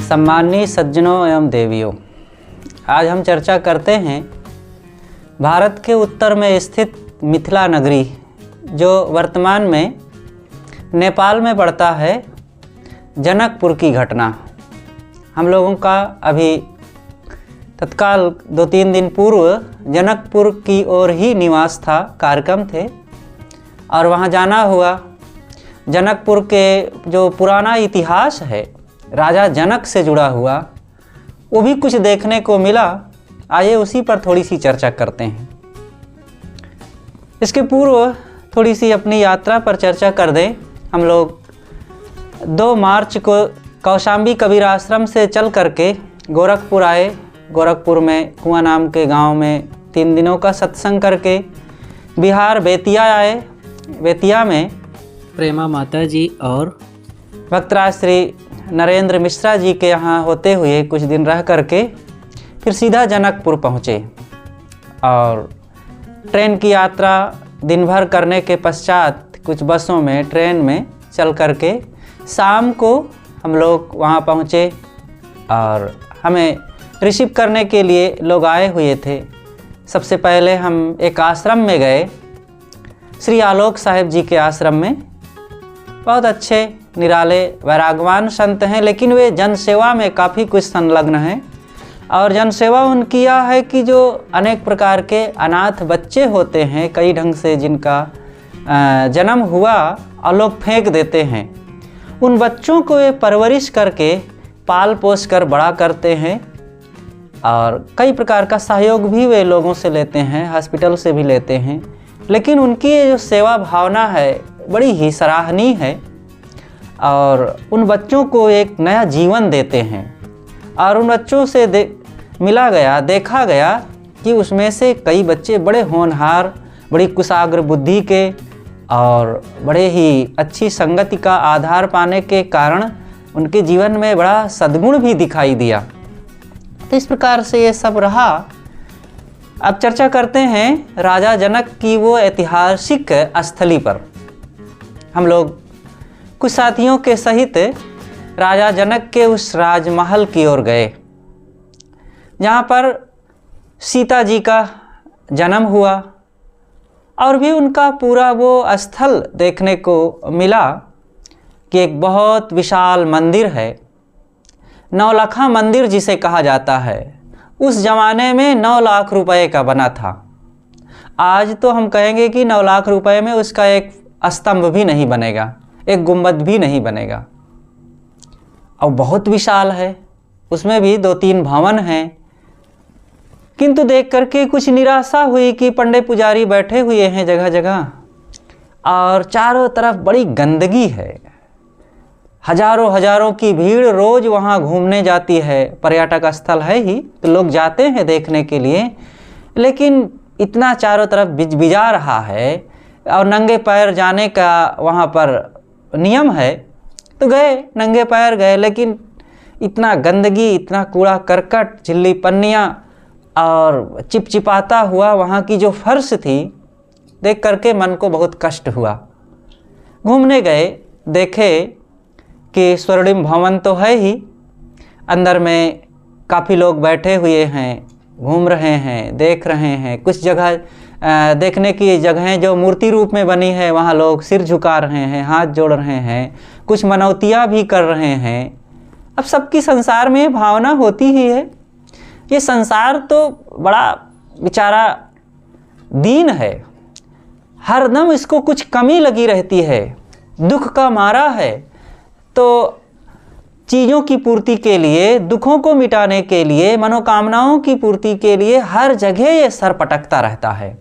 सम्माननीय सज्जनों एवं देवियों, आज हम चर्चा करते हैं भारत के उत्तर में स्थित मिथिला नगरी, जो वर्तमान में नेपाल में पड़ता है, जनकपुर की घटना। हम लोगों का अभी तत्काल 2-3 दिन पूर्व जनकपुर की ओर ही निवास था, कार्यक्रम थे और वहाँ जाना हुआ। जनकपुर के जो पुराना इतिहास है राजा जनक से जुड़ा हुआ, वो भी कुछ देखने को मिला। आइए उसी पर थोड़ी सी चर्चा करते हैं। इसके पूर्व थोड़ी सी अपनी यात्रा पर चर्चा कर दें। हम लोग 2 मार्च को कौशाम्बी कबीर आश्रम से चल करके गोरखपुर आए। गोरखपुर में कुआं नाम के गांव में 3 दिनों का सत्संग करके बिहार बेतिया आए। बेतिया में प्रेमा माता जी और भक्तराज श्री नरेंद्र मिश्रा जी के यहाँ होते हुए कुछ दिन रह करके फिर सीधा जनकपुर पहुँचे और ट्रेन की यात्रा दिन भर करने के पश्चात कुछ बसों में, ट्रेन में चल करके शाम को हम लोग वहाँ पहुँचे और हमें रिसीव करने के लिए लोग आए हुए थे। सबसे पहले हम एक आश्रम में गए, श्री आलोक साहेब जी के आश्रम में। बहुत अच्छे निराले वैरागवान संत हैं, लेकिन वे जनसेवा में काफ़ी कुछ संलग्न हैं। और जनसेवा उनकी यह है कि जो अनेक प्रकार के अनाथ बच्चे होते हैं, कई ढंग से जिनका जन्म हुआ और लोग फेंक देते हैं, उन बच्चों को वे परवरिश करके पाल पोस कर बड़ा करते हैं। और कई प्रकार का सहयोग भी वे लोगों से लेते हैं, हॉस्पिटल से भी लेते हैं। लेकिन उनकी जो सेवा भावना है बड़ी ही सराहनीय है और उन बच्चों को एक नया जीवन देते हैं। और उन बच्चों से देखा गया कि उसमें से कई बच्चे बड़े होनहार, बड़ी कुशाग्र बुद्धि के और बड़े ही अच्छी संगति का आधार पाने के कारण उनके जीवन में बड़ा सद्गुण भी दिखाई दिया। तो इस प्रकार से ये सब रहा। अब चर्चा करते हैं राजा जनक की वो ऐतिहासिक स्थली पर। हम लोग कुछ साथियों के सहित राजा जनक के उस राजमहल की ओर गए, जहाँ पर सीता जी का जन्म हुआ और भी उनका पूरा वो स्थल देखने को मिला कि एक बहुत विशाल मंदिर है, नौलखा मंदिर जिसे कहा जाता है। उस ज़माने में 9 लाख रुपए का बना था। आज तो हम कहेंगे कि 9 लाख रुपए में उसका एक स्तंभ भी नहीं बनेगा, एक गुंबद भी नहीं बनेगा। और बहुत विशाल है, उसमें भी 2-3 भवन हैं। किंतु देख करके कुछ निराशा हुई कि पंडे पुजारी बैठे हुए हैं जगह जगह और चारों तरफ बड़ी गंदगी है। हजारों की भीड़ रोज वहाँ घूमने जाती है। पर्यटक स्थल है ही तो लोग जाते हैं देखने के लिए, लेकिन इतना चारों तरफ बिजबिजा रहा है और नंगे पैर जाने का वहाँ पर नियम है। तो गए, नंगे पैर गए, लेकिन इतना गंदगी, इतना कूड़ा करकट, झिल्ली पन्नियाँ और चिपचिपाता हुआ वहाँ की जो फर्श थी, देख करके मन को बहुत कष्ट हुआ। घूमने गए, देखे कि स्वर्णिम भवन तो है ही, अंदर में काफ़ी लोग बैठे हुए हैं, घूम रहे हैं, देख रहे हैं। कुछ जगह देखने की जगहें जो मूर्ति रूप में बनी है, वहाँ लोग सिर झुका रहे हैं, हाथ जोड़ रहे हैं, कुछ मनौतियाँ भी कर रहे हैं। अब सबकी संसार में भावना होती ही है। ये संसार तो बड़ा बेचारा दीन है, हरदम इसको कुछ कमी लगी रहती है, दुख का मारा है। तो चीज़ों की पूर्ति के लिए, दुखों को मिटाने के लिए, मनोकामनाओं की पूर्ति के लिए हर जगह ये सर पटकता रहता है।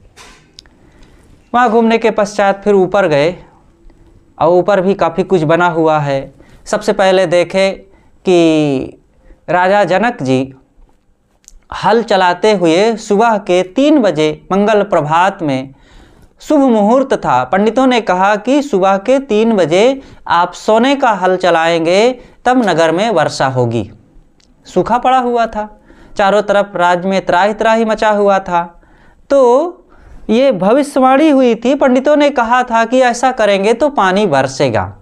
वहाँ घूमने के पश्चात फिर ऊपर गए और ऊपर भी काफ़ी कुछ बना हुआ है। सबसे पहले देखे कि राजा जनक जी हल चलाते हुए सुबह के 3 बजे मंगल प्रभात में शुभ मुहूर्त था। पंडितों ने कहा कि सुबह के 3 बजे आप सोने का हल चलाएंगे तब नगर में वर्षा होगी। सूखा पड़ा हुआ था, चारों तरफ राज्य में त्राही त्राही मचा हुआ था। तो ये भविष्यवाणी हुई थी, पंडितों ने कहा था कि ऐसा करेंगे तो पानी बरसेगा।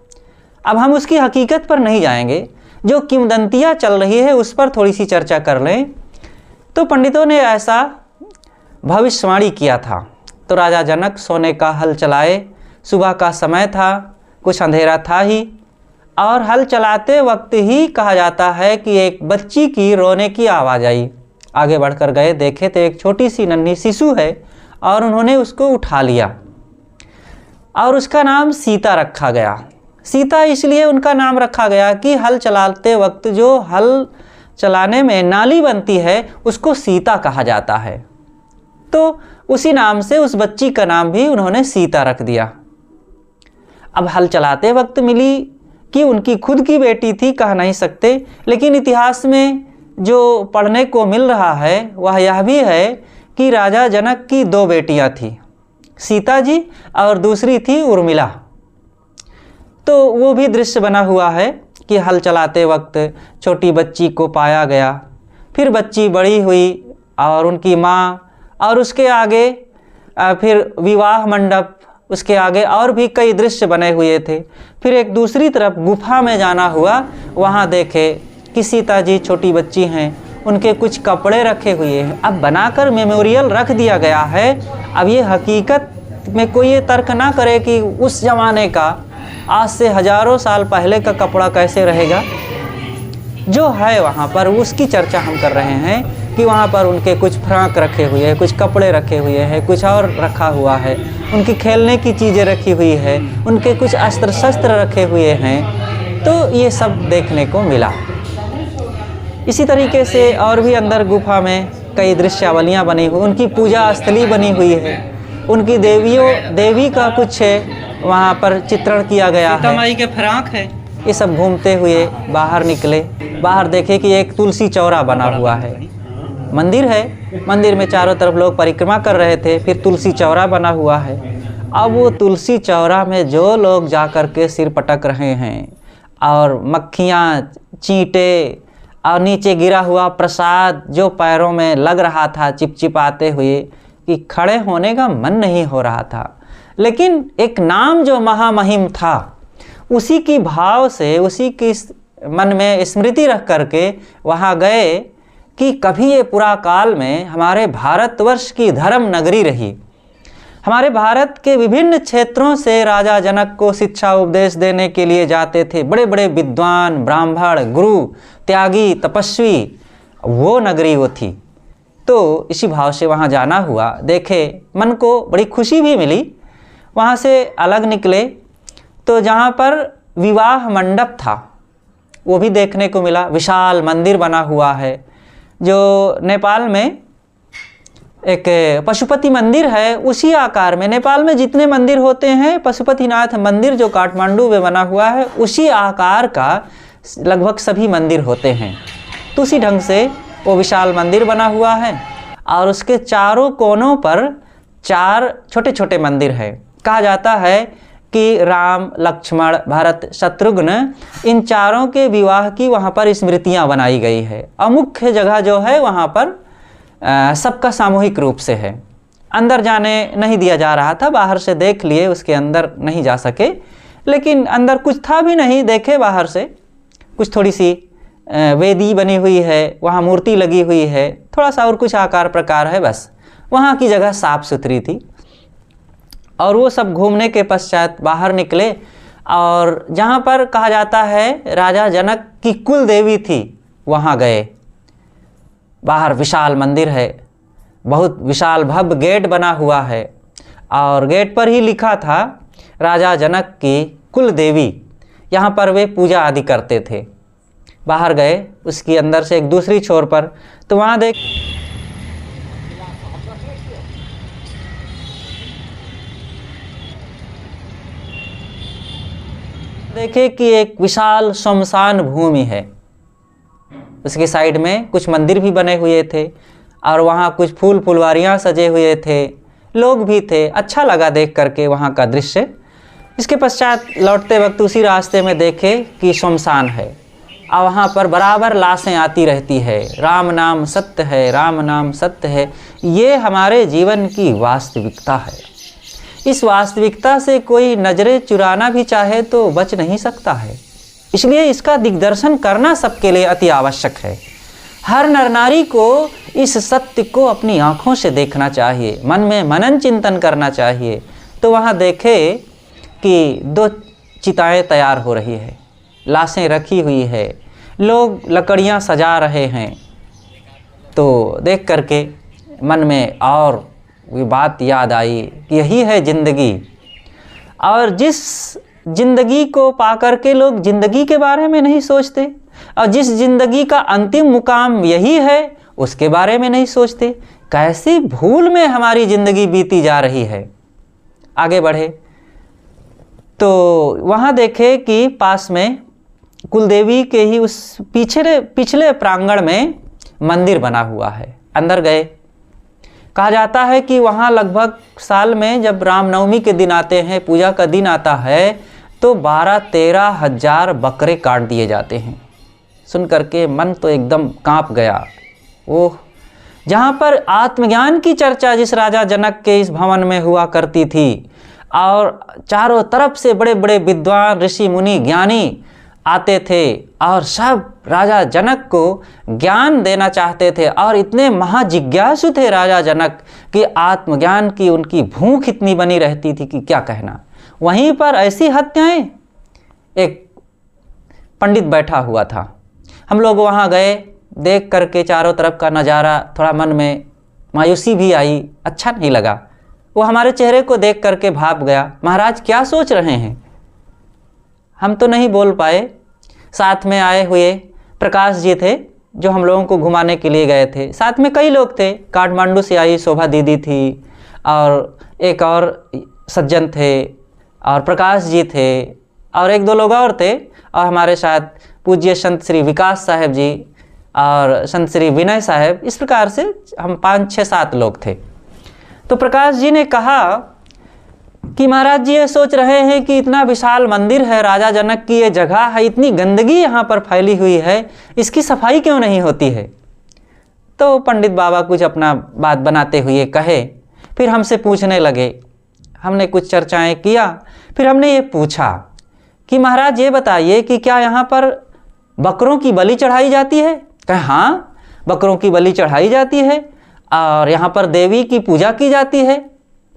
अब हम उसकी हकीकत पर नहीं जाएंगे, जो किंवदंतियाँ चल रही है उस पर थोड़ी सी चर्चा कर लें। तो पंडितों ने ऐसा भविष्यवाणी किया था। तो राजा जनक सोने का हल चलाए, सुबह का समय था, कुछ अंधेरा था ही, और हल चलाते वक्त ही कहा जाता है कि एक बच्ची की रोने की आवाज़ आई। आगे बढ़कर गए, देखे तो एक छोटी सी नन्ही शिशु है और उन्होंने उसको उठा लिया और उसका नाम सीता रखा गया। सीता इसलिए उनका नाम रखा गया कि हल चलाते वक्त जो हल चलाने में नाली बनती है उसको सीता कहा जाता है। तो उसी नाम से उस बच्ची का नाम भी उन्होंने सीता रख दिया। अब हल चलाते वक्त मिली कि उनकी खुद की बेटी थी, कह नहीं सकते, लेकिन इतिहास में जो पढ़ने को मिल रहा है वह यह भी है कि राजा जनक की 2 बेटियां थी, सीता जी और दूसरी थी उर्मिला। तो वो भी दृश्य बना हुआ है कि हल चलाते वक्त छोटी बच्ची को पाया गया, फिर बच्ची बड़ी हुई और उनकी माँ, और उसके आगे फिर विवाह मंडप, उसके आगे और भी कई दृश्य बने हुए थे। फिर एक दूसरी तरफ गुफा में जाना हुआ, वहाँ देखे कि सीता जी छोटी बच्ची हैं, उनके कुछ कपड़े रखे हुए हैं। अब बनाकर मेमोरियल रख दिया गया है। अब ये हकीकत में कोई ये तर्क ना करे कि उस ज़माने का, आज से हज़ारों साल पहले का कपड़ा कैसे रहेगा। जो है वहाँ पर उसकी चर्चा हम कर रहे हैं कि वहाँ पर उनके कुछ फ्राक रखे हुए हैं, कुछ कपड़े रखे हुए हैं, कुछ और रखा हुआ है, उनकी खेलने की चीज़ें रखी हुई है, उनके कुछ अस्त्र शस्त्र रखे हुए हैं। तो ये सब देखने को मिला। इसी तरीके से और भी अंदर गुफा में कई दृश्यावलियाँ बनी हुई, उनकी पूजा स्थली बनी हुई है, उनकी देवी का कुछ वहाँ पर चित्रण किया गया है। सीता माई के फ्राक है। ये सब घूमते हुए बाहर निकले, बाहर देखे कि एक तुलसी चौरा बना हुआ है, मंदिर है, मंदिर में चारों तरफ लोग परिक्रमा कर रहे थे, फिर तुलसी चौरा बना हुआ है। अब वो तुलसी चौरा में जो लोग जा कर के सिर पटक रहे हैं और मक्खियाँ, चींटे और नीचे गिरा हुआ प्रसाद जो पैरों में लग रहा था चिपचिपाते हुए, कि खड़े होने का मन नहीं हो रहा था। लेकिन एक नाम जो महामहिम था उसी की भाव से, उसी की मन में स्मृति रख करके वहाँ गए कि कभी ये पुरा काल में हमारे भारतवर्ष की धर्म नगरी रही। हमारे भारत के विभिन्न क्षेत्रों से राजा जनक को शिक्षा उपदेश देने के लिए जाते थे बड़े बड़े विद्वान, ब्राह्मण, गुरु, त्यागी, तपस्वी, वो नगरी वो थी। तो इसी भाव से वहाँ जाना हुआ। देखे, मन को बड़ी खुशी भी मिली। वहाँ से अलग निकले तो जहाँ पर विवाह मंडप था वो भी देखने को मिला। विशाल मंदिर बना हुआ है, जो नेपाल में एक पशुपति मंदिर है, उसी आकार में नेपाल में जितने मंदिर होते हैं, पशुपतिनाथ मंदिर जो काठमांडू में बना हुआ है उसी आकार का लगभग सभी मंदिर होते हैं। तो उसी ढंग से वो विशाल मंदिर बना हुआ है और उसके चारों कोनों पर 4 छोटे छोटे मंदिर है। कहा जाता है कि राम, लक्ष्मण, भरत, शत्रुघ्न, इन चारों के विवाह की वहाँ पर स्मृतियाँ बनाई गई है। और मुख्य जगह जो है वहाँ पर सबका सामूहिक रूप से है। अंदर जाने नहीं दिया जा रहा था, बाहर से देख लिए, उसके अंदर नहीं जा सके। लेकिन अंदर कुछ था भी नहीं, देखे बाहर से कुछ थोड़ी सी वेदी बनी हुई है, वहाँ मूर्ति लगी हुई है, थोड़ा सा और कुछ आकार प्रकार है, बस वहाँ की जगह साफ़ सुथरी थी। और वो सब घूमने के पश्चात बाहर निकले और जहाँ पर कहा जाता है राजा जनक की कुल देवी थी वहाँ गए। बाहर विशाल मंदिर है, बहुत विशाल भव्य गेट बना हुआ है और गेट पर ही लिखा था राजा जनक की कुल देवी। यहाँ पर वे पूजा आदि करते थे। बाहर गए उसकी अंदर से एक दूसरी छोर पर, तो वहाँ देखे कि एक विशाल श्मशान भूमि है। उसके साइड में कुछ मंदिर भी बने हुए थे और वहाँ कुछ फूल फुलवारियाँ सजे हुए थे, लोग भी थे। अच्छा लगा देख करके वहाँ का दृश्य। इसके पश्चात लौटते वक्त उसी रास्ते में देखे कि श्मशान है और वहाँ पर बराबर लाशें आती रहती है, राम नाम सत्य है, राम नाम सत्य है। ये हमारे जीवन की वास्तविकता है। इस वास्तविकता से कोई नज़रें चुराना भी चाहे तो बच नहीं सकता है। इसलिए इसका दिग्दर्शन करना सबके लिए अति आवश्यक है। हर नर नारी को इस सत्य को अपनी आँखों से देखना चाहिए, मन में मनन चिंतन करना चाहिए। तो वहाँ देखे कि 2 चिताएं तैयार हो रही है, लाशें रखी हुई है, लोग लकड़ियाँ सजा रहे हैं। तो देख करके मन में और ये बात याद आई कि यही है ज़िंदगी। और जिस ज़िंदगी को पा कर के लोग ज़िंदगी के बारे में नहीं सोचते, और जिस ज़िंदगी का अंतिम मुकाम यही है उसके बारे में नहीं सोचते, कैसी भूल में हमारी ज़िंदगी बीती जा रही है। आगे बढ़े तो वहाँ देखे कि पास में कुलदेवी के ही उस पिछले प्रांगण में मंदिर बना हुआ है। अंदर गए। कहा जाता है कि वहाँ लगभग साल में जब रामनवमी के दिन आते हैं, पूजा का दिन आता है, तो 12-13 हज़ार बकरे काट दिए जाते हैं। सुन करके मन तो एकदम कांप गया। ओह, जहाँ पर आत्मज्ञान की चर्चा जिस राजा जनक के इस भवन में हुआ करती थी, और चारों तरफ से बड़े बड़े विद्वान ऋषि मुनि ज्ञानी आते थे, और सब राजा जनक को ज्ञान देना चाहते थे, और इतने महाजिज्ञासु थे राजा जनक कि आत्मज्ञान की उनकी भूख इतनी बनी रहती थी कि क्या कहना। वहीं पर ऐसी हत्याएं। एक पंडित बैठा हुआ था। हम लोग वहाँ गए, देख करके चारों तरफ का नज़ारा थोड़ा मन में मायूसी भी आई, अच्छा नहीं लगा। वो हमारे चेहरे को देख करके भाप गया, महाराज क्या सोच रहे हैं। हम तो नहीं बोल पाए। साथ में आए हुए प्रकाश जी थे जो हम लोगों को घुमाने के लिए गए थे। साथ में कई लोग थे, काठमांडू से आई शोभा दीदी थी, और एक और सज्जन थे, और प्रकाश जी थे, और 1-2 लोग और थे, और हमारे साथ पूज्य संत श्री विकास साहब जी और संत श्री विनय साहब। इस प्रकार से हम 5-6-7 लोग थे। तो प्रकाश जी ने कहा कि महाराज जी ये सोच रहे हैं कि इतना विशाल मंदिर है, राजा जनक की ये जगह है, इतनी गंदगी यहाँ पर फैली हुई है, इसकी सफाई क्यों नहीं होती है। तो पंडित बाबा कुछ अपना बात बनाते हुए कहे। फिर हमसे पूछने लगे। हमने कुछ चर्चाएं किया। फिर हमने ये पूछा कि महाराज ये बताइए कि क्या यहाँ पर बकरों की बलि चढ़ाई जाती है। कहे हाँ, बकरों की बलि चढ़ाई जाती है, और यहाँ पर देवी की पूजा की जाती है।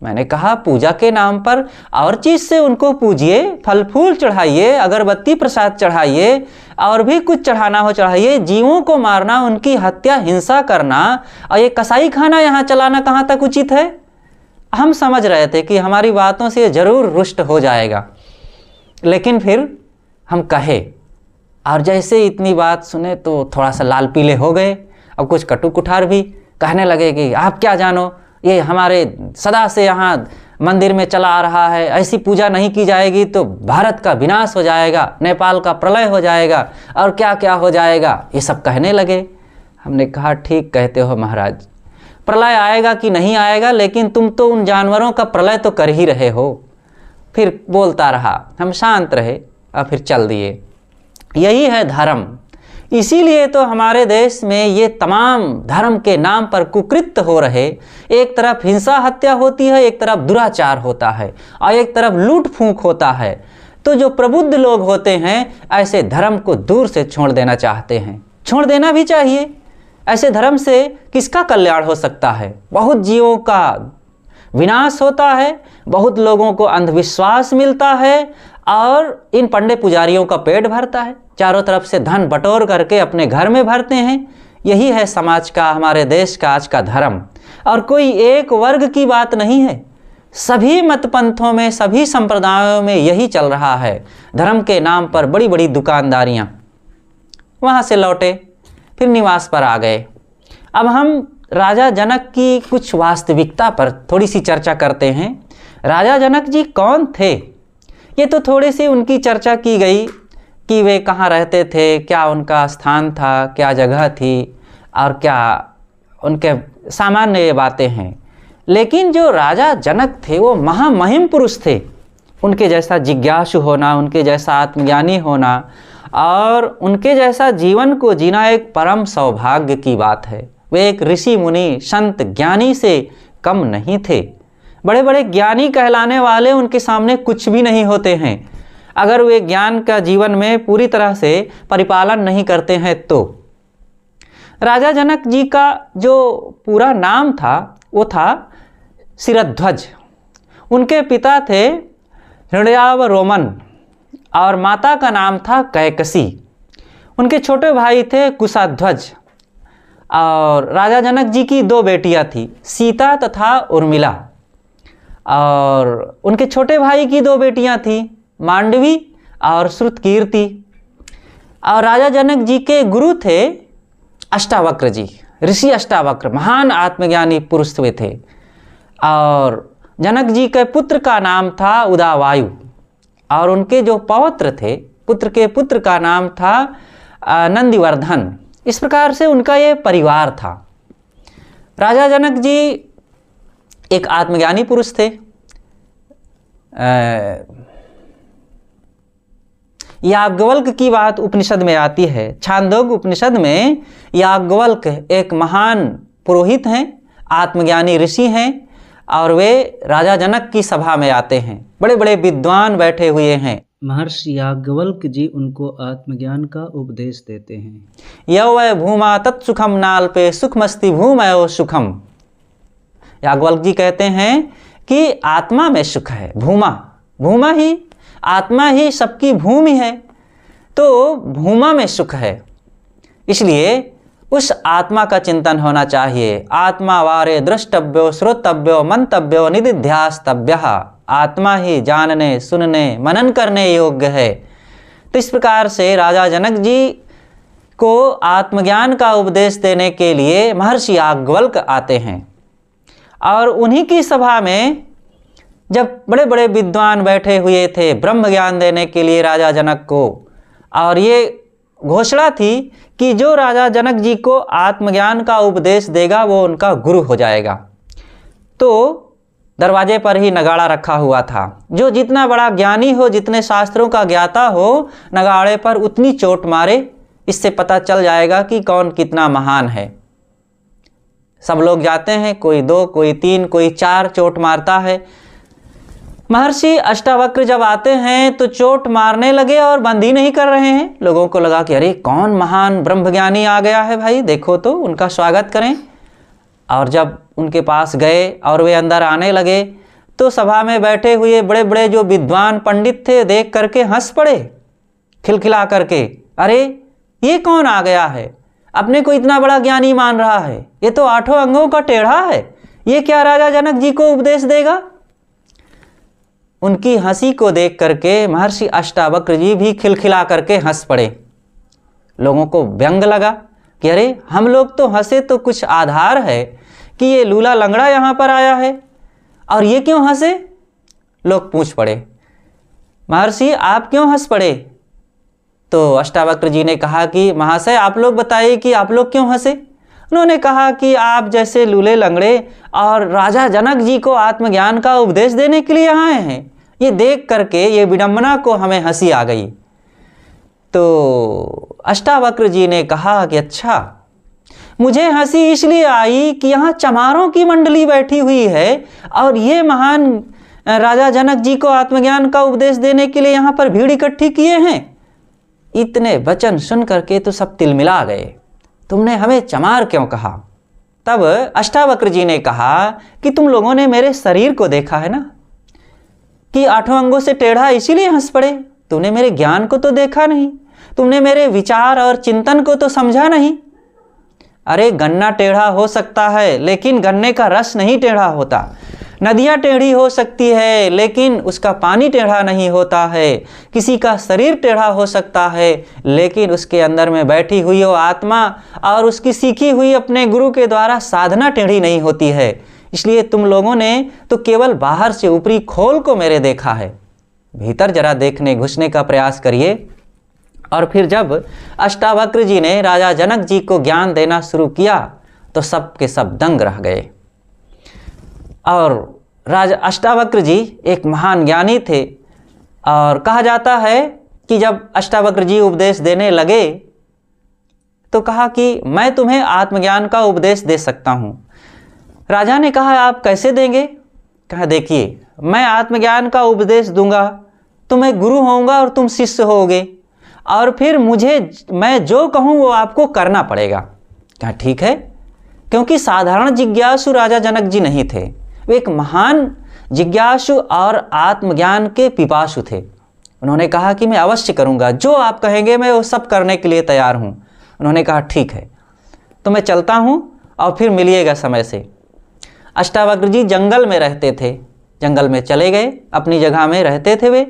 मैंने कहा पूजा के नाम पर और चीज़ से उनको पूजिए, फल फूल चढ़ाइए, अगरबत्ती प्रसाद चढ़ाइए, और भी कुछ चढ़ाना हो चढ़ाइए। जीवों को मारना, उनकी हत्या, हिंसा करना और ये कसाई खाना यहाँ चलाना कहाँ तक उचित है। हम समझ रहे थे कि हमारी बातों से ज़रूर रुष्ट हो जाएगा, लेकिन फिर हम कहे, और जैसे इतनी बात सुने तो थोड़ा सा लाल पीले हो गए, और कुछ कटु कुठार भी कहने लगे कि आप क्या जानो, ये हमारे सदा से यहाँ मंदिर में चला आ रहा है, ऐसी पूजा नहीं की जाएगी तो भारत का विनाश हो जाएगा, नेपाल का प्रलय हो जाएगा, और क्या क्या हो जाएगा, ये सब कहने लगे। हमने कहा ठीक कहते हो महाराज, प्रलय आएगा कि नहीं आएगा, लेकिन तुम तो उन जानवरों का प्रलय तो कर ही रहे हो। फिर बोलता रहा, हम शांत रहे और फिर चल दिए। यही है धर्म। इसीलिए तो हमारे देश में ये तमाम धर्म के नाम पर कुकृत्य हो रहे। एक तरफ हिंसा हत्या होती है, एक तरफ दुराचार होता है, और एक तरफ लूट फूंक होता है। तो जो प्रबुद्ध लोग होते हैं ऐसे धर्म को दूर से छोड़ देना चाहते हैं। छोड़ देना भी चाहिए। ऐसे धर्म से किसका कल्याण हो सकता है। बहुत जीवों का विनाश होता है, बहुत लोगों को अंधविश्वास मिलता है, और इन पंडे पुजारियों का पेट भरता है। चारों तरफ से धन बटोर करके अपने घर में भरते हैं। यही है समाज का, हमारे देश का आज का धर्म। और कोई एक वर्ग की बात नहीं है, सभी मतपंथों में, सभी संप्रदायों में यही चल रहा है। धर्म के नाम पर बड़ी बड़ी दुकानदारियाँ। वहाँ से लौटे, फिर निवास पर आ गए। अब हम राजा जनक की कुछ वास्तविकता पर थोड़ी सी चर्चा करते हैं। राजा जनक जी कौन थे, ये तो थोड़ी सी उनकी चर्चा की गई कि वे कहाँ रहते थे, क्या उनका स्थान था, क्या जगह थी, और क्या उनके सामान्य ये बातें हैं। लेकिन जो राजा जनक थे वो महामहिम पुरुष थे। उनके जैसा जिज्ञासु होना, उनके जैसा आत्मज्ञानी होना, और उनके जैसा जीवन को जीना एक परम सौभाग्य की बात है। वे एक ऋषि मुनि संत ज्ञानी से कम नहीं थे। बड़े बड़े ज्ञानी कहलाने वाले उनके सामने कुछ भी नहीं होते हैं अगर वे ज्ञान का जीवन में पूरी तरह से परिपालन नहीं करते हैं तो। राजा जनक जी का जो पूरा नाम था वो था शिरध्वज। उनके पिता थे हृदयावरोमन और माता का नाम था कैकसी। उनके छोटे भाई थे कुशाध्वज और राजा जनक जी की दो बेटियां थी, सीता तथा उर्मिला। और उनके छोटे भाई की दो बेटियां थी, मांडवी और श्रुतकीर्ति। और राजा जनक जी के गुरु थे अष्टावक्र जी, ऋषि अष्टावक्र, महान आत्मज्ञानी पुरुष हुए थे। और जनक जी के पुत्र का नाम था उदावायु और उनके जो पौत्र थे, पुत्र के पुत्र का नाम था नंदिवर्धन। इस प्रकार से उनका ये परिवार था। राजा जनक जी एक आत्मज्ञानी पुरुष थे। याज्ञवल्क्य की बात उपनिषद में आती है। छांदोग्य उपनिषद में याज्ञवल्क्य एक महान पुरोहित हैं, आत्मज्ञानी ऋषि हैं और वे राजा जनक की सभा में आते हैं। बड़े बड़े विद्वान बैठे हुए हैं। महर्षि याज्ञवल्क्य जी उनको आत्मज्ञान का उपदेश देते हैं। यौ वै भूमा तत्सुखम नाल्पे सुखमस्ति भूमयो सुखम। याज्ञवल्क्य जी कहते हैं कि आत्मा में सुख है। भूमा ही, आत्मा ही सबकी भूमि है, तो भूमा में सुख है। इसलिए उस आत्मा का चिंतन होना चाहिए। आत्मा वारे द्रष्टव्यो श्रोतव्यो मंतव्यो निदिध्यास्तव्यः। आत्मा ही जानने, सुनने, मनन करने योग्य है। तो इस प्रकार से राजा जनक जी को आत्मज्ञान का उपदेश देने के लिए महर्षि याज्ञवल्क्य आते हैं। और उन्हीं की सभा में जब बड़े बड़े विद्वान बैठे हुए थे ब्रह्म ज्ञान देने के लिए राजा जनक को, और ये घोषणा थी कि जो राजा जनक जी को आत्मज्ञान का उपदेश देगा वो उनका गुरु हो जाएगा। तो दरवाजे पर ही नगाड़ा रखा हुआ था। जो जितना बड़ा ज्ञानी हो, जितने शास्त्रों का ज्ञाता हो, नगाड़े पर उतनी चोट मारे, इससे पता चल जाएगा कि कौन कितना महान है। सब लोग जाते हैं, कोई 2, कोई 3, कोई 4 चोट मारता है। महर्षि अष्टावक्र जब आते हैं तो चोट मारने लगे और बंद ही नहीं कर रहे हैं। लोगों को लगा कि अरे कौन महान ब्रह्मज्ञानी आ गया है भाई, देखो तो उनका स्वागत करें। और जब उनके पास गए और वे अंदर आने लगे तो सभा में बैठे हुए बड़े बड़े जो विद्वान पंडित थे देख करके हंस पड़े खिलखिला करके। अरे ये कौन आ गया है, अपने को इतना बड़ा ज्ञानी मान रहा है, ये तो 8 अंगों का टेढ़ा है, ये क्या राजा जनक जी को उपदेश देगा। उनकी हंसी को देख करके महर्षि अष्टावक्र जी भी खिलखिला करके हंस पड़े। लोगों को व्यंग लगा कि अरे हम लोग तो हंसे तो कुछ आधार है कि ये लूला लंगड़ा यहाँ पर आया है और ये क्यों हंसे। लोग पूछ पड़े, महर्षि आप क्यों हंस पड़े। तो अष्टावक्र जी ने कहा कि महाशय आप लोग बताइए कि आप लोग क्यों हंसे। उन्होंने कहा कि आप जैसे लूले लंगड़े और राजा जनक जी को आत्मज्ञान का उपदेश देने के लिए आए हैं, ये देख करके ये विडंबना को हमें हंसी आ गई। तो अष्टावक्र जी ने कहा कि अच्छा, मुझे हंसी इसलिए आई कि यहाँ चमारों की मंडली बैठी हुई है और ये महान राजा जनक जी को आत्मज्ञान का उपदेश देने के लिए यहाँ पर भीड़ इकट्ठी किए हैं। इतने वचन सुन करके तो सब तिलमिला गए, तुमने हमें चमार क्यों कहा। तब अष्टावक्र जी ने कहा कि तुम लोगों ने मेरे शरीर को देखा है ना, कि 8 अंगों से टेढ़ा इसीलिए हंस पड़े। तुमने मेरे ज्ञान को तो देखा नहीं, तुमने मेरे विचार और चिंतन को तो समझा नहीं। अरे गन्ना टेढ़ा हो सकता है लेकिन गन्ने का रस नहीं टेढ़ा होता। नदियाँ टेढ़ी हो सकती है लेकिन उसका पानी टेढ़ा नहीं होता है। किसी का शरीर टेढ़ा हो सकता है लेकिन उसके अंदर में बैठी हुई वो आत्मा और उसकी सीखी हुई अपने गुरु के द्वारा साधना टेढ़ी नहीं होती है। इसलिए तुम लोगों ने तो केवल बाहर से ऊपरी खोल को मेरे देखा है, भीतर जरा देखने घुसने का प्रयास करिए। और फिर जब अष्टावक्र जी ने राजा जनक जी को ज्ञान देना शुरू किया तो सब के सब दंग रह गए। और राजा अष्टावक्र जी एक महान ज्ञानी थे और कहा जाता है कि जब अष्टावक्र जी उपदेश देने लगे तो कहा कि मैं तुम्हें आत्मज्ञान का उपदेश दे सकता हूँ। राजा ने कहा आप कैसे देंगे? कहा देखिए, मैं आत्मज्ञान का उपदेश दूंगा तो मैं गुरु होऊंगा और तुम शिष्य होगे, और फिर मैं जो कहूँ वो आपको करना पड़ेगा। कहा ठीक है, क्योंकि साधारण जिज्ञासु राजा जनक जी नहीं थे, वे एक महान जिज्ञासु और आत्मज्ञान के पिपासु थे। उन्होंने कहा कि मैं अवश्य करूँगा, जो आप कहेंगे मैं वो सब करने के लिए तैयार हूँ। उन्होंने कहा ठीक है, तो मैं चलता हूँ और फिर मिलिएगा समय से। अष्टावक्र जी जंगल में रहते थे, जंगल में चले गए, अपनी जगह में रहते थे वे।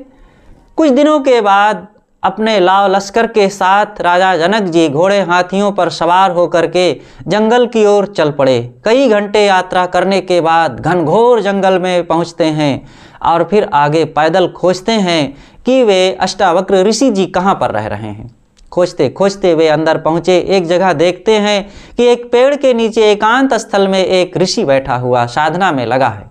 कुछ दिनों के बाद अपने लाव लश्कर के साथ राजा जनक जी घोड़े हाथियों पर सवार होकर के जंगल की ओर चल पड़े। कई घंटे यात्रा करने के बाद घनघोर जंगल में पहुंचते हैं और फिर आगे पैदल खोजते हैं कि वे अष्टावक्र ऋषि जी कहाँ पर रह रहे हैं। खोजते खोजते वे अंदर पहुँचे। एक जगह देखते हैं कि एक पेड़ के नीचे एकांत स्थल में एक ऋषि बैठा हुआ साधना में लगा है।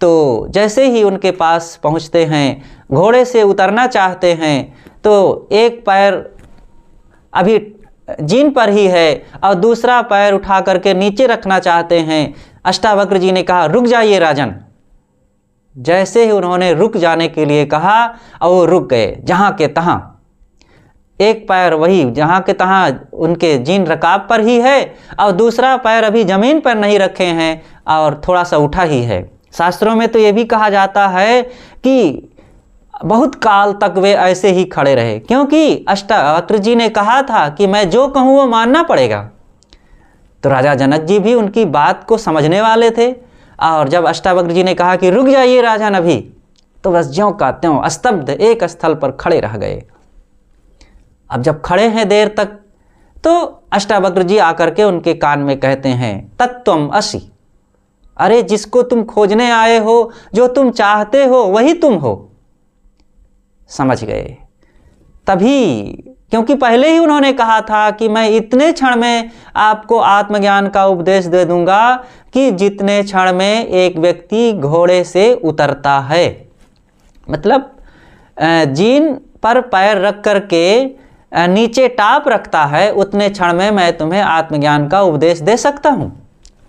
तो जैसे ही उनके पास पहुंचते हैं, घोड़े से उतरना चाहते हैं तो एक पैर अभी जीन पर ही है और दूसरा पैर उठा करके नीचे रखना चाहते हैं। अष्टावक्र जी ने कहा रुक जाइए राजन। जैसे ही उन्होंने रुक जाने के लिए कहा और वो रुक गए, जहाँ के तहाँ। एक पैर वही जहाँ के तहाँ उनके जीन रकाब पर ही है और दूसरा पैर अभी ज़मीन पर नहीं रखे हैं और थोड़ा सा उठा ही है। शास्त्रों में तो ये भी कहा जाता है कि बहुत काल तक वे ऐसे ही खड़े रहे, क्योंकि अष्टावक्र जी ने कहा था कि मैं जो कहूँ वो मानना पड़ेगा। तो राजा जनक जी भी उनकी बात को समझने वाले थे, और जब अष्टावक्र जी ने कहा कि रुक जाइए राजन अभी, तो बस ज्यों का त्यों स्तब्ध एक स्थल पर खड़े रह गए। अब जब खड़े हैं देर तक, तो अष्टावक्र जी आकर के उनके कान में कहते हैं तत्त्वम असि, अरे जिसको तुम खोजने आए हो, जो तुम चाहते हो वही तुम हो। समझ गए तभी, क्योंकि पहले ही उन्होंने कहा था कि मैं इतने क्षण में आपको आत्मज्ञान का उपदेश दे दूंगा कि जितने क्षण में एक व्यक्ति घोड़े से उतरता है, मतलब जीन पर पैर रख करके नीचे टाप रखता है, उतने क्षण में मैं तुम्हें आत्मज्ञान का उपदेश दे सकता हूँ।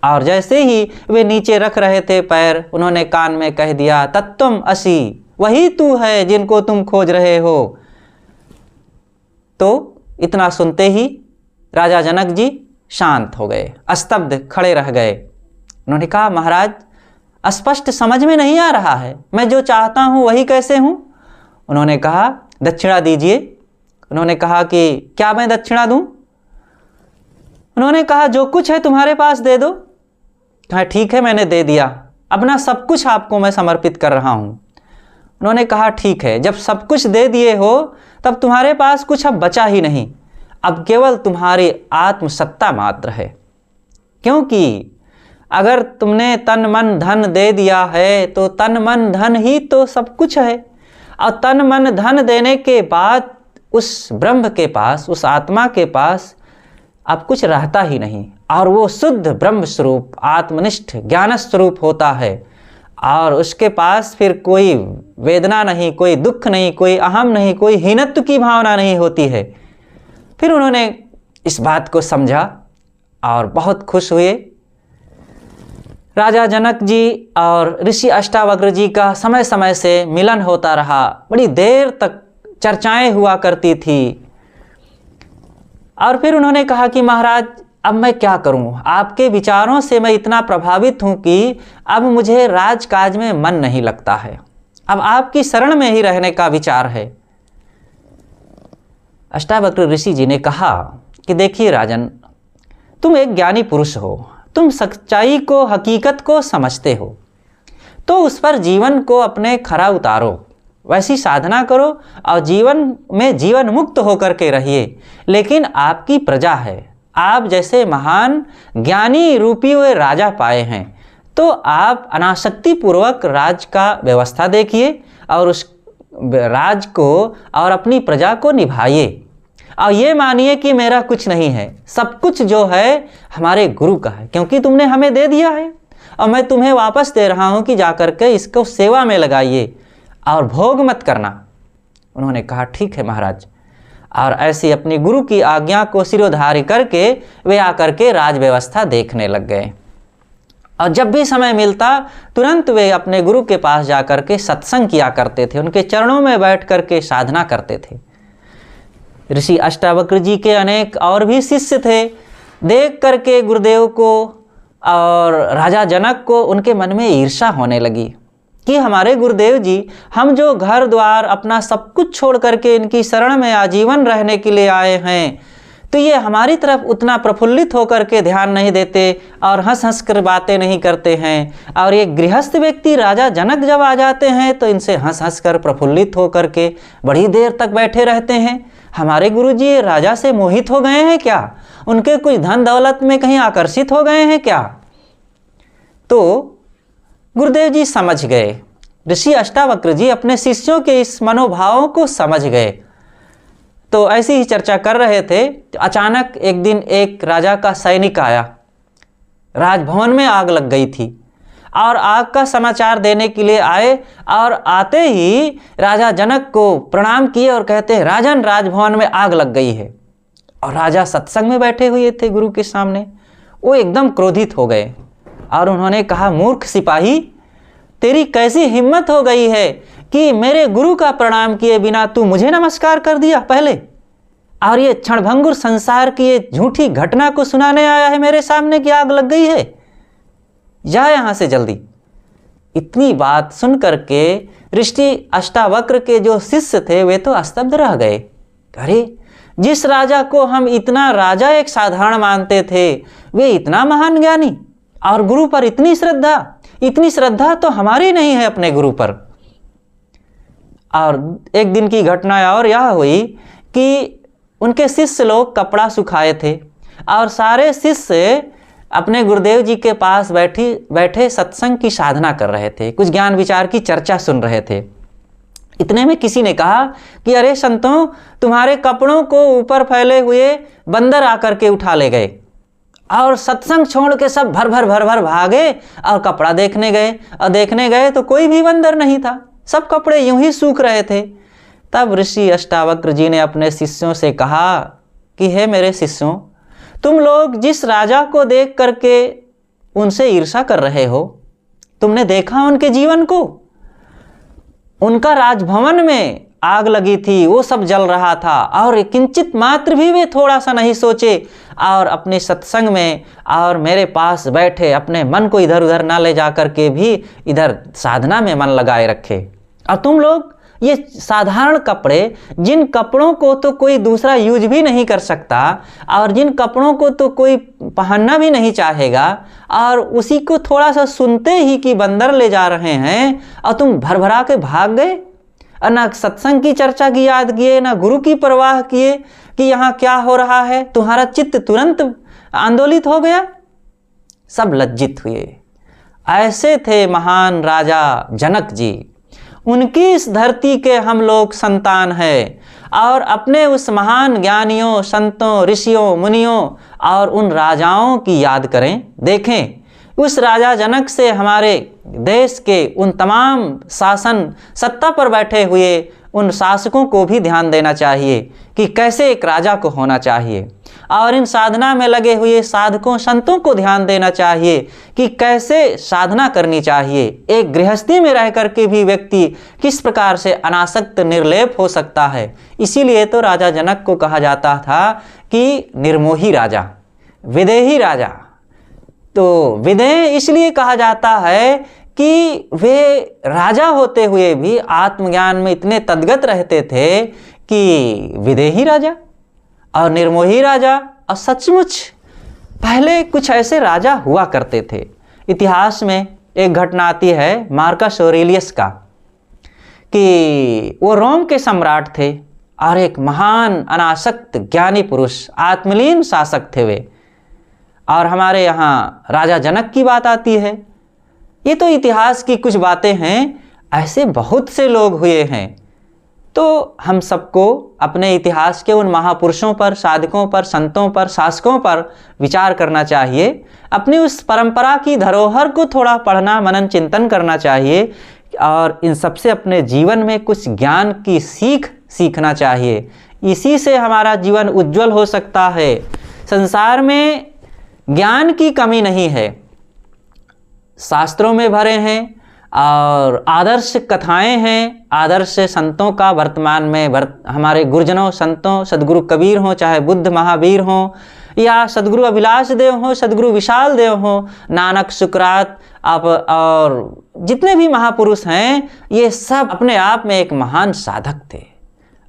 और जैसे ही वे नीचे रख रहे थे पैर, उन्होंने कान में कह दिया तत्त्वम असि, वही तू है जिनको तुम खोज रहे हो। तो इतना सुनते ही राजा जनक जी शांत हो गए, स्तब्ध खड़े रह गए। उन्होंने कहा महाराज स्पष्ट समझ में नहीं आ रहा है, मैं जो चाहता हूँ वही कैसे हूँ? उन्होंने कहा दक्षिणा दीजिए। उन्होंने कहा कि क्या मैं दक्षिणा दूँ? उन्होंने कहा जो कुछ है तुम्हारे पास दे दो। कहा ठीक है, मैंने दे दिया, अपना सब कुछ आपको मैं समर्पित कर रहा हूँ। उन्होंने कहा ठीक है, जब सब कुछ दे दिए हो तब तुम्हारे पास कुछ अब बचा ही नहीं, अब केवल तुम्हारी आत्मसत्ता मात्र है। क्योंकि अगर तुमने तन मन धन दे दिया है तो तन मन धन ही तो सब कुछ है, और तन मन धन देने के बाद उस ब्रह्म के पास, उस आत्मा के पास अब कुछ रहता ही नहीं, और वो शुद्ध ब्रह्म स्वरूप आत्मनिष्ठ ज्ञान स्वरूप होता है, और उसके पास फिर कोई वेदना नहीं, कोई दुख नहीं, कोई अहम नहीं, कोई हीनत्व की भावना नहीं होती है। फिर उन्होंने इस बात को समझा और बहुत खुश हुए। राजा जनक जी और ऋषि अष्टावक्र जी का समय समय से मिलन होता रहा, बड़ी देर तक चर्चाएं हुआ करती थी। और फिर उन्होंने कहा कि महाराज अब मैं क्या करूं, आपके विचारों से मैं इतना प्रभावित हूं कि अब मुझे राजकाज में मन नहीं लगता है, अब आपकी शरण में ही रहने का विचार है। अष्टावक्र ऋषि जी ने कहा कि देखिए राजन, तुम एक ज्ञानी पुरुष हो, तुम सच्चाई को, हकीकत को समझते हो, तो उस पर जीवन को अपने खरा उतारो, वैसी साधना करो और जीवन में जीवन मुक्त होकर के रहिए। लेकिन आपकी प्रजा है, आप जैसे महान ज्ञानी रूपी हुए राजा पाए हैं, तो आप अनासक्ति पूर्वक राज का व्यवस्था देखिए और उस राज को और अपनी प्रजा को निभाइए, और ये मानिए कि मेरा कुछ नहीं है, सब कुछ जो है हमारे गुरु का है, क्योंकि तुमने हमें दे दिया है और मैं तुम्हें वापस दे रहा हूँ कि जाकर के इसको सेवा में लगाइए और भोग मत करना। उन्होंने कहा ठीक है महाराज, और ऐसी अपनी गुरु की आज्ञा को सिरोधार्य करके वे आकर के राज व्यवस्था देखने लग गए। और जब भी समय मिलता तुरंत वे अपने गुरु के पास जाकर के सत्संग किया करते थे, उनके चरणों में बैठ कर के साधना करते थे। ऋषि अष्टावक्र जी के अनेक और भी शिष्य थे। देख करके गुरुदेव को और राजा जनक को उनके मन में ईर्ष्या होने लगी कि हमारे गुरुदेव जी, हम जो घर द्वार अपना सब कुछ छोड़ करके इनकी शरण में आजीवन रहने के लिए आए हैं, तो ये हमारी तरफ उतना प्रफुल्लित होकर के ध्यान नहीं देते और हंस हंस कर बातें नहीं करते हैं। और ये गृहस्थ व्यक्ति राजा जनक जब आ जाते हैं तो इनसे हंस हंस कर प्रफुल्लित होकर के बड़ी देर तक बैठे रहते हैं। हमारे गुरुजी राजा से मोहित हो गए हैं क्या? उनके कुछ धन दौलत में कहीं आकर्षित हो गए हैं क्या? तो गुरुदेव जी समझ गए, ऋषि अष्टावक्र जी अपने शिष्यों के इस मनोभावों को समझ गए। तो ऐसी ही चर्चा कर रहे थे, तो अचानक एक दिन एक राजा का सैनिक आया। राजभवन में आग लग गई थी और आग का समाचार देने के लिए आए, और आते ही राजा जनक को प्रणाम किए और कहते हैं, राजन, राजभवन में आग लग गई है। और राजा सत्संग में बैठे हुए थे गुरु के सामने। वो एकदम क्रोधित हो गए और उन्होंने कहा, मूर्ख सिपाही, तेरी कैसी हिम्मत हो गई है कि मेरे गुरु का प्रणाम किए बिना तू मुझे नमस्कार कर दिया पहले, और ये क्षणभंगुर संसार की ये झूठी घटना को सुनाने आया है मेरे सामने कि आग लग गई है? जा यहाँ से जल्दी। इतनी बात सुन करके ऋषि अष्टावक्र के जो शिष्य थे वे तो स्तब्ध रह गए। अरे, जिस राजा को हम इतना राजा एक साधारण मानते थे, वे इतना महान ज्ञानी, और गुरु पर इतनी श्रद्धा तो हमारी नहीं है अपने गुरु पर। और एक दिन की घटना और यह हुई कि उनके शिष्य लोग कपड़ा सुखाए थे और सारे शिष्य अपने गुरुदेव जी के पास बैठे सत्संग की साधना कर रहे थे, कुछ ज्ञान विचार की चर्चा सुन रहे थे। इतने में किसी ने कहा कि अरे संतों, तुम्हारे कपड़ों को ऊपर फैले हुए बंदर आकर के उठा ले गए। और सत्संग छोड़ के सब भर भर भागे और कपड़ा देखने गए, और देखने गए तो कोई भी बंदर नहीं था, सब कपड़े यूं ही सूख रहे थे। तब ऋषि अष्टावक्र जी ने अपने शिष्यों से कहा कि हे मेरे शिष्यों, तुम लोग जिस राजा को देख करके उनसे ईर्ष्या कर रहे हो, तुमने देखा उनके जीवन को? उनका राजभवन में आग लगी थी, वो सब जल रहा था, और किंचित मात्र भी वे थोड़ा सा नहीं सोचे और अपने सत्संग में और मेरे पास बैठे अपने मन को इधर उधर ना ले जा कर के भी इधर साधना में मन लगाए रखे। और तुम लोग ये साधारण कपड़े, जिन कपड़ों को तो कोई दूसरा यूज भी नहीं कर सकता और जिन कपड़ों को तो कोई पहनना भी नहीं चाहेगा, और उसी को थोड़ा सा सुनते ही कि बंदर ले जा रहे हैं और तुम भरभरा के भाग गए, और ना सत्संग की चर्चा की याद किए, ना गुरु की परवाह किए कि यहाँ क्या हो रहा है। तुम्हारा चित्त तुरंत आंदोलित हो गया। सब लज्जित हुए। ऐसे थे महान राजा जनक जी। उनकी इस धरती के हम लोग संतान हैं, और अपने उस महान ज्ञानियों, संतों, ऋषियों, मुनियों और उन राजाओं की याद करें। देखें, उस राजा जनक से हमारे देश के उन तमाम शासन सत्ता पर बैठे हुए उन शासकों को भी ध्यान देना चाहिए कि कैसे एक राजा को होना चाहिए, और इन साधना में लगे हुए साधकों संतों को ध्यान देना चाहिए कि कैसे साधना करनी चाहिए। एक गृहस्थी में रह करके भी व्यक्ति किस प्रकार से अनासक्त निर्लेप हो सकता है। इसीलिए तो राजा जनक को कहा जाता था कि निर्मोही राजा, विदेही राजा। तो विदेह इसलिए कहा जाता है कि वे राजा होते हुए भी आत्मज्ञान में इतने तद्गत रहते थे कि विदेही राजा और निर्मोही राजा। और सचमुच पहले कुछ ऐसे राजा हुआ करते थे। इतिहास में एक घटना आती है मार्कस ऑरेलियस का, कि वो रोम के सम्राट थे और एक महान अनासक्त ज्ञानी पुरुष, आत्मलीन शासक थे वे। और हमारे यहाँ राजा जनक की बात आती है। ये तो इतिहास की कुछ बातें हैं, ऐसे बहुत से लोग हुए हैं। तो हम सबको अपने इतिहास के उन महापुरुषों पर, साधकों पर, संतों पर, शासकों पर विचार करना चाहिए। अपनी उस परंपरा की धरोहर को थोड़ा पढ़ना, मनन, चिंतन करना चाहिए और इन सबसे अपने जीवन में कुछ ज्ञान की सीख सीखना चाहिए। इसी से हमारा जीवन उज्जवल हो सकता है। संसार में ज्ञान की कमी नहीं है, शास्त्रों में भरे हैं और आदर्श कथाएं हैं, आदर्श संतों का वर्तमान में हमारे गुरुजनों संतों, सदगुरु कबीर हों, चाहे बुद्ध महावीर हों, या सदगुरु अभिलाष देव हों, सदगुरु विशाल देव हों, नानक, सुकरात आप और जितने भी महापुरुष हैं, ये सब अपने आप में एक महान साधक थे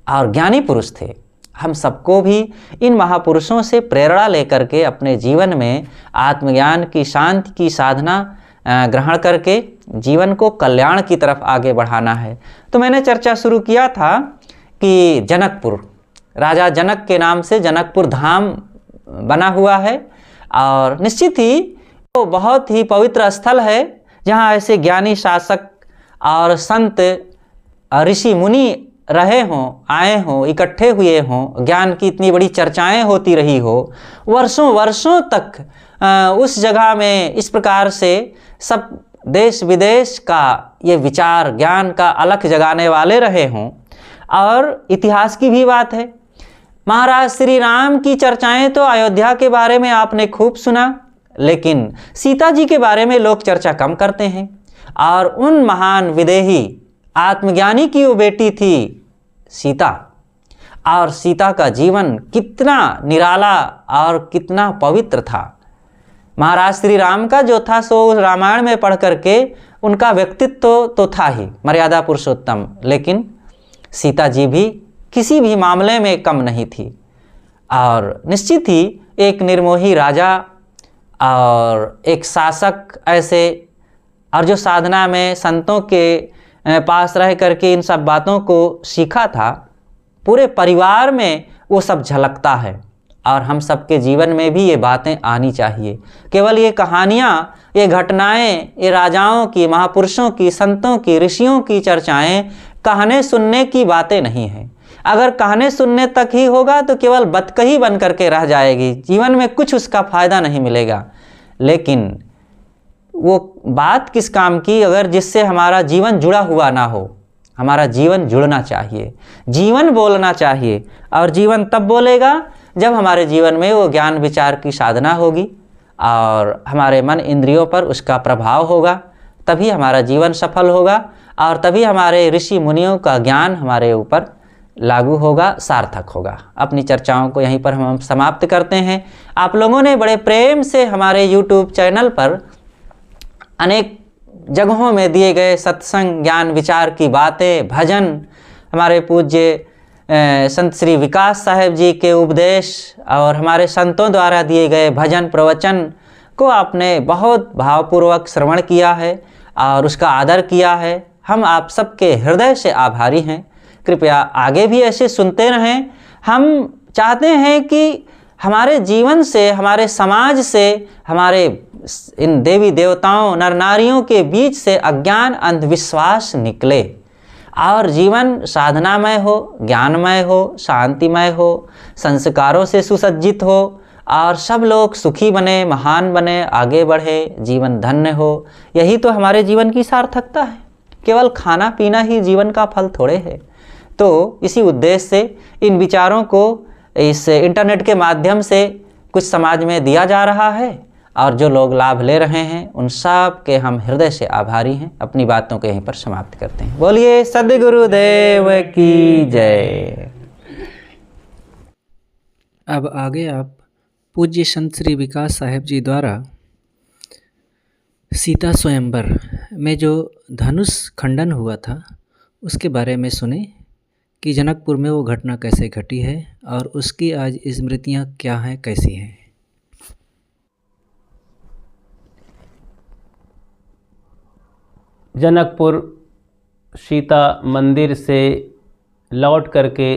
और ज्ञानी पुरुष थे। हम सबको भी इन महापुरुषों से प्रेरणा लेकर के अपने जीवन में आत्मज्ञान की, शांति की साधना ग्रहण करके जीवन को कल्याण की तरफ आगे बढ़ाना है। तो मैंने चर्चा शुरू किया था कि जनकपुर, राजा जनक के नाम से जनकपुर धाम बना हुआ है और निश्चित ही वो बहुत ही पवित्र स्थल है, जहाँ ऐसे ज्ञानी शासक और संत ऋषि मुनि रहे हों, आए हों, इकट्ठे हुए हों, ज्ञान की इतनी बड़ी चर्चाएं होती रही हो, वर्षों वर्षों तक उस जगह में इस प्रकार से सब देश विदेश का ये विचार ज्ञान का अलख जगाने वाले रहे हों। और इतिहास की भी बात है, महाराज श्री राम की चर्चाएं तो अयोध्या के बारे में आपने खूब सुना, लेकिन सीता जी के बारे में लोग चर्चा कम करते हैं। और उन महान विदेही आत्मज्ञानी की वो बेटी थी सीता, और सीता का जीवन कितना निराला और कितना पवित्र था। महाराज श्री राम का जो था सो रामायण में पढ़ करके उनका व्यक्तित्व तो था ही मर्यादा पुरुषोत्तम, लेकिन सीता जी भी किसी भी मामले में कम नहीं थी। और निश्चित ही एक निर्मोही राजा और एक शासक ऐसे, और जो साधना में संतों के पास रह करके इन सब बातों को सीखा था, पूरे परिवार में वो सब झलकता है। और हम सबके जीवन में भी ये बातें आनी चाहिए। केवल ये कहानियाँ, ये घटनाएं, ये राजाओं की, महापुरुषों की, संतों की, ऋषियों की चर्चाएं कहने सुनने की बातें नहीं हैं। अगर कहने सुनने तक ही होगा तो केवल बतकही बन करके रह जाएगी, जीवन में कुछ उसका फ़ायदा नहीं मिलेगा। लेकिन वो बात किस काम की अगर जिससे हमारा जीवन जुड़ा हुआ ना हो। हमारा जीवन जुड़ना चाहिए, जीवन बोलना चाहिए, और जीवन तब बोलेगा जब हमारे जीवन में वो ज्ञान विचार की साधना होगी और हमारे मन इंद्रियों पर उसका प्रभाव होगा, तभी हमारा जीवन सफल होगा और तभी हमारे ऋषि मुनियों का ज्ञान हमारे ऊपर लागू होगा, सार्थक होगा। अपनी चर्चाओं को यहीं पर हम समाप्त करते हैं। आप लोगों ने बड़े प्रेम से हमारे YouTube चैनल पर अनेक जगहों में दिए गए सत्संग, ज्ञान विचार की बातें, भजन, हमारे पूज्य संत श्री विकास साहेब जी के उपदेश और हमारे संतों द्वारा दिए गए भजन प्रवचन को आपने बहुत भावपूर्वक श्रवण किया है और उसका आदर किया है। हम आप सबके हृदय से आभारी हैं। कृपया आगे भी ऐसे सुनते रहें। हम चाहते हैं कि हमारे जीवन से, हमारे समाज से, हमारे इन देवी देवताओं, नर नारियों के बीच से अज्ञान, अंधविश्वास निकले और जीवन साधनामय हो, ज्ञानमय हो, शांतिमय हो, संस्कारों से सुसज्जित हो और सब लोग सुखी बने, महान बने, आगे बढ़े, जीवन धन्य हो। यही तो हमारे जीवन की सार्थकता है। केवल खाना पीना ही जीवन का फल थोड़े है। तो इसी उद्देश्य से इन विचारों को इस इंटरनेट के माध्यम से कुछ समाज में दिया जा रहा है और जो लोग लाभ ले रहे हैं उन सब के हम हृदय से आभारी हैं। अपनी बातों को यहीं पर समाप्त करते हैं। बोलिए सद्गुरुदेव की जय। अब आगे आप पूज्य संत श्री विकास साहेब जी द्वारा सीता स्वयंवर में जो धनुष खंडन हुआ था उसके बारे में सुने कि जनकपुर में वो घटना कैसे घटी है और उसकी आज स्मृतियाँ क्या हैं, कैसी हैं। जनकपुर सीता मंदिर से लौट करके,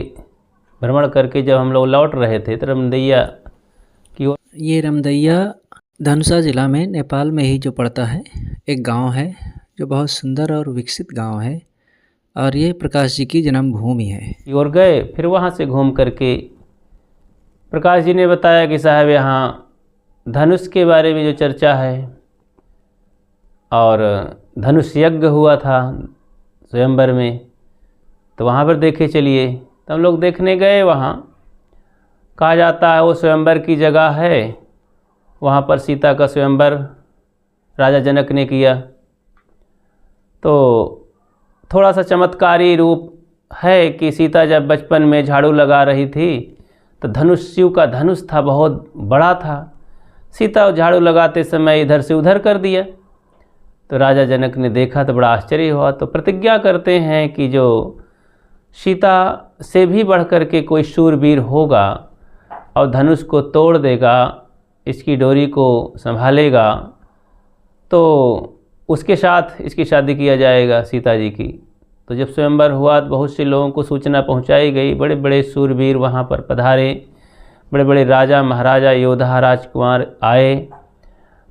भ्रमण करके जब हम लोग लौट रहे थे तो रमदैया की ओर, ये रमदैया धनुषा ज़िला में नेपाल में ही जो पड़ता है एक गांव है जो बहुत सुंदर और विकसित गांव है और ये प्रकाश जी की जन्मभूमि है। की ओर गए। फिर वहाँ से घूम करके प्रकाश जी ने बताया कि साहब यहाँ धनुष के बारे में जो चर्चा है और धनुष यज्ञ हुआ था, स्वयंवर में, तो वहाँ पर देखे चलिए। तो हम लोग देखने गए। वहाँ कहा जाता है वो स्वयंवर की जगह है, वहाँ पर सीता का स्वयंवर राजा जनक ने किया। तो थोड़ा सा चमत्कारी रूप है कि सीता जब बचपन में झाड़ू लगा रही थी तो धनुष, शिव का धनुष था, बहुत बड़ा था। सीता झाड़ू लगाते समय इधर से उधर कर दिया। तो राजा जनक ने देखा तो बड़ा आश्चर्य हुआ। तो प्रतिज्ञा करते हैं कि जो सीता से भी बढ़ कर के कोई शूरवीर होगा और धनुष को तोड़ देगा, इसकी डोरी को संभालेगा, तो उसके साथ इसकी शादी किया जाएगा सीता जी की। तो जब स्वयंवर हुआ तो बहुत से लोगों को सूचना पहुंचाई गई। बड़े बड़े शूरवीर वहां पर पधारे, बड़े बड़े राजा महाराजा योद्धा राजकुमार आए।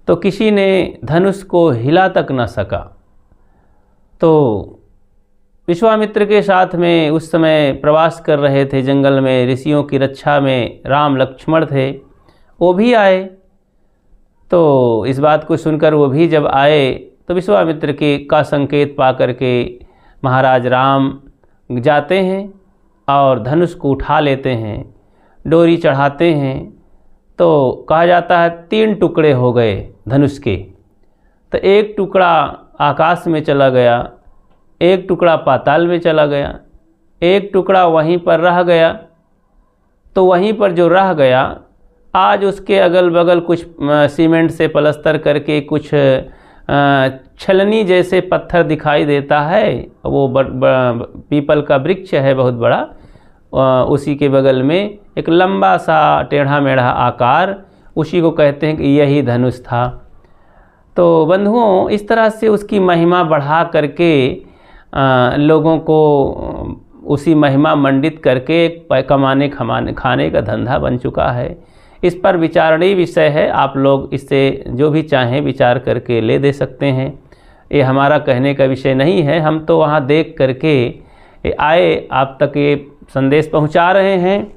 तो किसी ने धनुष को हिला तक न सका। तो विश्वामित्र के साथ में उस समय प्रवास कर रहे थे जंगल में, ऋषियों की रक्षा में राम लक्ष्मण थे, वो भी आए। तो इस बात को सुनकर वो भी जब आए तो विश्वामित्र के का संकेत पा करके महाराज राम जाते हैं और धनुष को उठा लेते हैं, डोरी चढ़ाते हैं। तो कहा जाता है 3 टुकड़े हो गए धनुष के। तो एक टुकड़ा आकाश में चला गया, एक टुकड़ा पाताल में चला गया, एक टुकड़ा वहीं पर रह गया। तो वहीं पर जो रह गया, आज उसके अगल बगल कुछ सीमेंट से प्लास्टर करके कुछ छलनी जैसे पत्थर दिखाई देता है। वो पीपल का वृक्ष है बहुत बड़ा, उसी के बगल में एक लंबा सा टेढ़ा मेढ़ा आकार, उसी को कहते हैं कि यही धनुष था। तो बंधुओं, इस तरह से उसकी महिमा बढ़ा करके लोगों को उसी महिमा मंडित करके कमाने खाने का धंधा बन चुका है। इस पर विचारणीय विषय है। आप लोग इससे जो भी चाहें विचार करके ले दे सकते हैं। ये हमारा कहने का विषय नहीं है। हम तो वहाँ देख करके आए, आप तक ये संदेश पहुँचा रहे हैं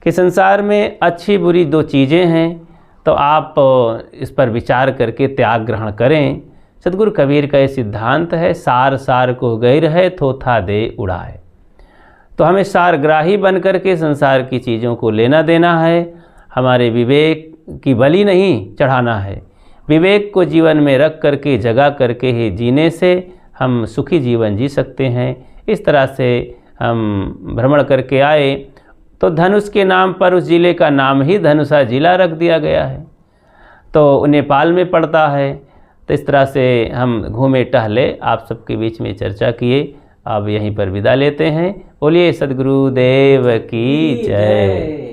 कि संसार में अच्छी बुरी 2 चीज़ें हैं, तो आप इस पर विचार करके त्याग ग्रहण करें। सद्गुरु कबीर का ये सिद्धांत है, सार सार को गैर है थोथा दे उड़ाए। तो हमें सारग्राही बन करके संसार की चीज़ों को लेना देना है, हमारे विवेक की बलि नहीं चढ़ाना है। विवेक को जीवन में रख करके जगा करके ही जीने से हम सुखी जीवन जी सकते हैं। इस तरह से हम भ्रमण करके आए तो धनुष के नाम पर उस जिले का नाम ही धनुषा जिला रख दिया गया है। तो नेपाल में पड़ता है। तो इस तरह से हम घूमे टहले, आप सबके बीच में चर्चा किए। अब यहीं पर विदा लेते हैं। बोलिए सद्गुरुदेव की जय।